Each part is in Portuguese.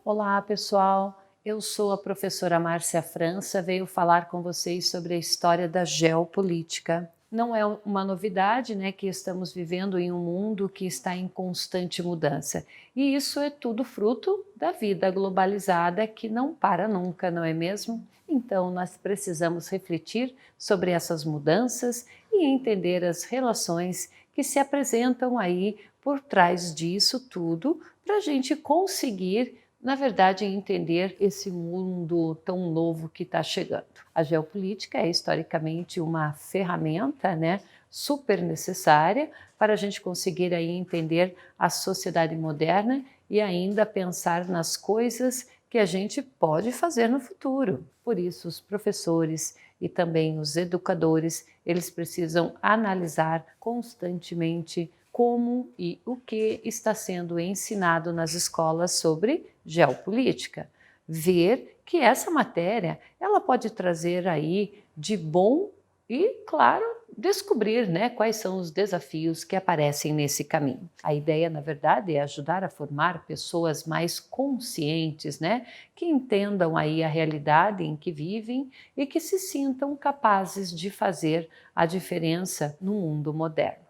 Olá, pessoal. Eu sou a professora Márcia França, venho falar com vocês sobre a história da geopolítica. Não é uma novidade, né, que estamos vivendo em um mundo que está em constante mudança. E isso é tudo fruto da vida globalizada que não para nunca, não é mesmo? Então, nós precisamos refletir sobre essas mudanças e entender as relações que se apresentam aí por trás disso tudo, para a gente conseguir, na verdade, entender esse mundo tão novo que está chegando. A geopolítica é historicamente uma ferramenta, né, super necessária para a gente conseguir aí entender a sociedade moderna e ainda pensar nas coisas que a gente pode fazer no futuro. Por isso, os professores e também os educadores, eles precisam analisar constantemente como e o que está sendo ensinado nas escolas sobre geopolítica. Ver que essa matéria ela pode trazer aí de bom e, claro, descobrir, né, quais são os desafios que aparecem nesse caminho. A ideia, na verdade, é ajudar a formar pessoas mais conscientes, né, que entendam aí a realidade em que vivem e que se sintam capazes de fazer a diferença no mundo moderno.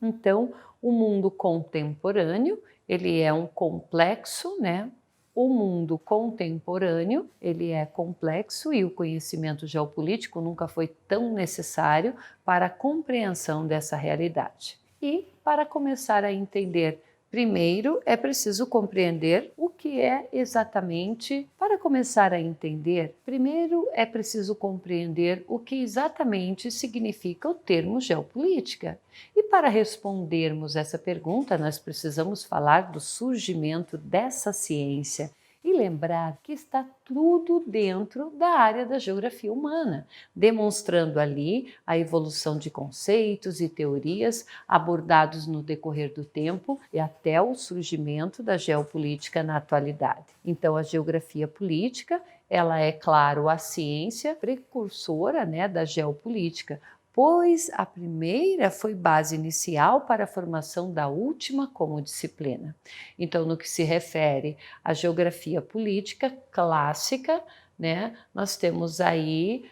Então, o mundo contemporâneo, ele é um complexo, né? O mundo contemporâneo, ele é complexo e o conhecimento geopolítico nunca foi tão necessário para a compreensão dessa realidade. E para começar a entender, primeiro é preciso compreender o que é exatamente. Para começar a entender, primeiro é preciso compreender o que exatamente significa o termo geopolítica. E para respondermos essa pergunta, nós precisamos falar do surgimento dessa ciência e lembrar que está tudo dentro da área da geografia humana, demonstrando ali a evolução de conceitos e teorias abordados no decorrer do tempo e até o surgimento da geopolítica na atualidade. Então, a geografia política, ela é, claro, a ciência precursora, né, da geopolítica, pois a primeira foi base inicial para a formação da última como disciplina. Então, no que se refere à geografia política clássica, né, nós temos aí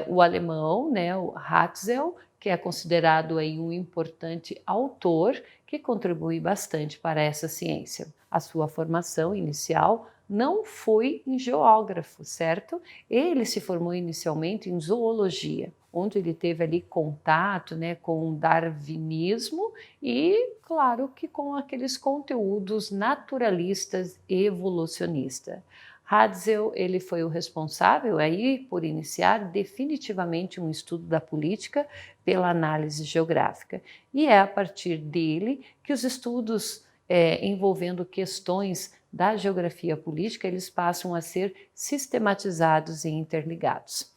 o alemão, né, o Hatzel, que é considerado aí um importante autor que contribui bastante para essa ciência. A sua formação inicial não foi em geógrafo, certo? Ele se formou inicialmente em zoologia, onde ele teve ali contato, né, com o darwinismo e, claro, que com aqueles conteúdos naturalistas e evolucionistas. Hatzel, ele foi o responsável aí por iniciar definitivamente um estudo da política pela análise geográfica. E é a partir dele que os estudos envolvendo questões da geografia política, eles passam a ser sistematizados e interligados.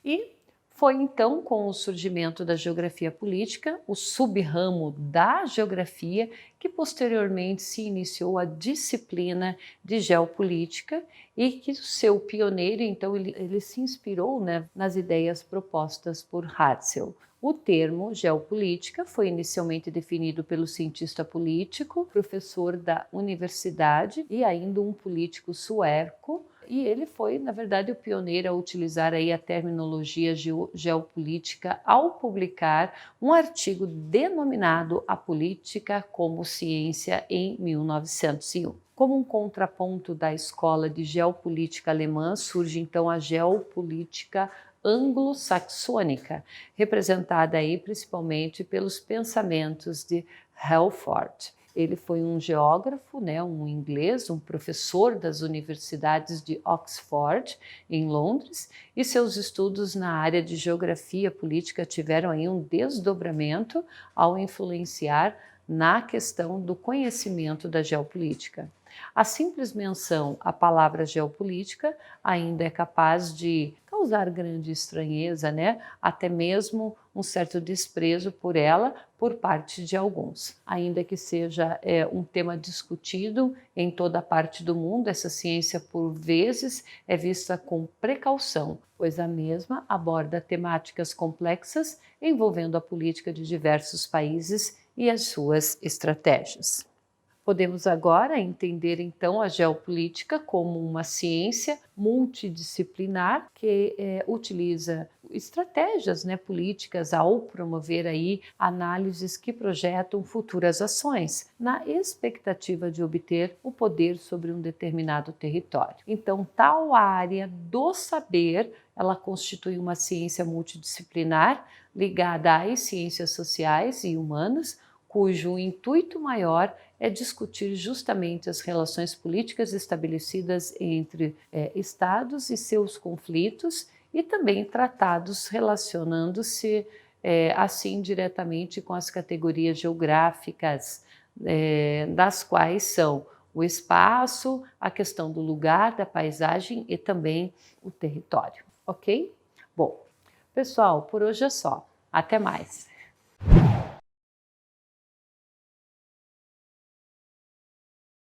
E foi então com o surgimento da geografia política, o subramo da geografia, que posteriormente se iniciou a disciplina de geopolítica e que o seu pioneiro, então, ele se inspirou, né, nas ideias propostas por Hatzel. O termo geopolítica foi inicialmente definido pelo cientista político, professor da universidade e ainda um político sueco, e ele foi, na verdade, o pioneiro a utilizar aí a terminologia geopolítica ao publicar um artigo denominado A Política como Ciência em 1901. Como um contraponto da escola de geopolítica alemã, surge então a geopolítica anglo-saxônica, representada aí principalmente pelos pensamentos de Halford. Ele foi um geógrafo, né, um inglês, um professor das universidades de Oxford, em Londres, e seus estudos na área de geografia política tiveram aí um desdobramento ao influenciar na questão do conhecimento da geopolítica. A simples menção à palavra geopolítica ainda é capaz de causar grande estranheza, né? Até mesmo um certo desprezo por ela por parte de alguns. Ainda que seja um tema discutido em toda parte do mundo, essa ciência por vezes é vista com precaução, pois a mesma aborda temáticas complexas envolvendo a política de diversos países e as suas estratégias. Podemos agora entender então a geopolítica como uma ciência multidisciplinar que utiliza estratégias, políticas ao promover aí análises que projetam futuras ações, na expectativa de obter o poder sobre um determinado território. Então, tal área do saber, ela constitui uma ciência multidisciplinar ligada às ciências sociais e humanas, cujo intuito maior é discutir justamente as relações políticas estabelecidas entre estados e seus conflitos e também tratados relacionando-se assim diretamente com as categorias geográficas, das quais são o espaço, a questão do lugar, da paisagem e também o território, ok? Bom, pessoal, por hoje é só. Até mais!